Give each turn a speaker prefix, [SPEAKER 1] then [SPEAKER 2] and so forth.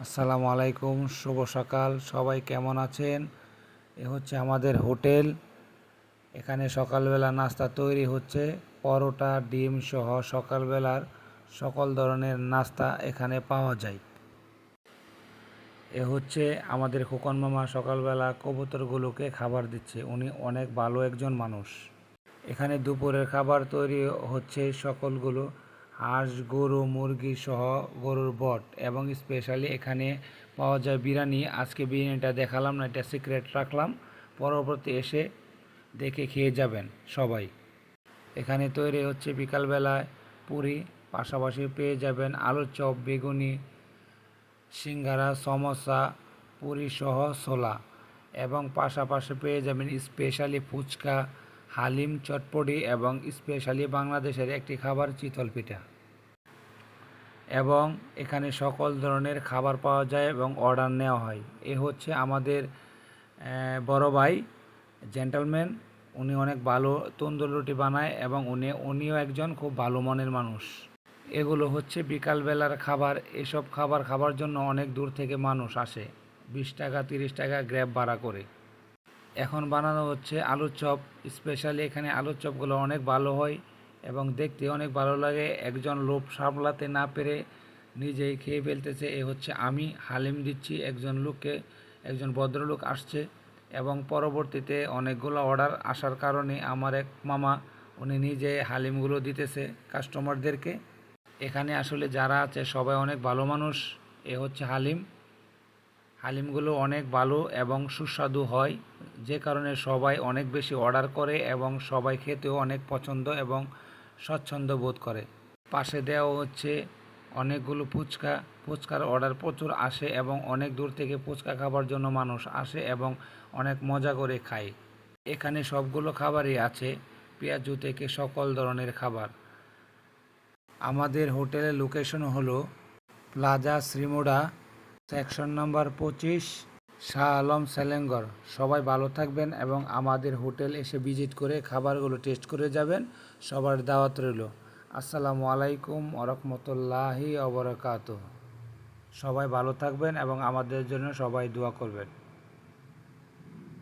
[SPEAKER 1] আসসালামু আলাইকুম, শুভ সকাল। সবাই কেমন আছেন? এ হচ্ছে আমাদের হোটেল। এখানে সকালবেলা নাস্তা তৈরি হচ্ছে। পরোটা, ডিম সহ সকালবেলার সকল ধরনের নাস্তা এখানে পাওয়া যায়। এ হচ্ছে আমাদের খোকন মামা সকালবেলা কবুতরগুলোকে খাবার দিচ্ছে। উনি অনেক ভালো একজন মানুষ। এখানে দুপুরের খাবার তৈরি হচ্ছে সকলগুলো হাঁস, গরু, মুরগি সহ গরুর বট এবং স্পেশালি এখানে পাওয়া যায় বিরিয়ানি। আজকে বিরিয়ানিটা দেখালাম না, এটা সিক্রেট রাখলাম, পরবর্তী এসে দেখে খেয়ে যাবেন সবাই। এখানে তৈরি হচ্ছে বিকালবেলায় পুরি, পাশাপাশি পেয়ে যাবেন আলুর চপ, বেগুনি, সিঙ্গারা, সমোসা, পুরি সহ ছোলা এবং পাশাপাশি পেয়ে যাবেন স্পেশালি ফুচকা, হালিম, চটপটি এবং স্পেশালি বাংলাদেশের একটি খাবার চিতল পিঠা। এবং এখানে সকল ধরনের খাবার পাওয়া যায় এবং অর্ডার নেওয়া হয়। এ হচ্ছে আমাদের বড় ভাই, জেন্টলম্যান। উনি অনেক ভালো তন্দুর রুটি বানায় এবং উনিও একজন খুব ভালো মনের মানুষ। এগুলো হচ্ছে বিকালবেলার খাবার। এসব খাবার খাবার জন্য অনেক দূর থেকে মানুষ আসে, 20 টাকা 30 টাকা গ্র্যাব ভাড়া করে। এখন বানানো হচ্ছে আলুর চপ। স্পেশালি এখানে আলুর চপগুলো অনেক ভালো হয় এবং দেখতে অনেক ভালো লাগে। একজন লোভ সামলাতে না পেরে নিজেই খেয়ে ফেলতেছে। এ হচ্ছে আমি হালিম দিচ্ছি একজন লোককে, একজন ভদ্রলোক আসছে এবং পরবর্তীতে অনেকগুলো অর্ডার আসার কারণে আমার এক মামা উনি নিজে হালিমগুলো দিতেছে কাস্টমারদেরকে। এখানে আসলে যারা আছে সবাই অনেক ভালো মানুষ। এ হচ্ছে হালিমগুলো অনেক ভালো এবং সুস্বাদু হয়, যে কারণে সবাই অনেক বেশি অর্ডার করে এবং সবাই খেতেও অনেক পছন্দ এবং স্বচ্ছন্দ বোধ করে। পাশে দেওয়া হচ্ছে অনেকগুলো ফুচকার অর্ডার প্রচুর আসে এবং অনেক দূর থেকে ফুচকা খাবার জন্য মানুষ আসে এবং অনেক মজা করে খায়। এখানে সবগুলো খাবারই আছে, পেঁয়াজু থেকে সকল ধরনের খাবার। আমাদের হোটেলের লোকেশন হলো প্লাজা শ্রীমুড়া, section number 25, Shah Alam, Selangor. সবাই ভালো থাকবেন এবং আমাদের হোটেল এসে ভিজিট করে খাবারগুলো টেস্ট করে যাবেন। সবার দাওয়াত রইল। আসসালামু আলাইকুম ওরহমতুল্লাহি ওবরাকাতুহ। সবাই ভালো থাকবেন এবং আমাদের জন্য সবাই দোয়া করবেন।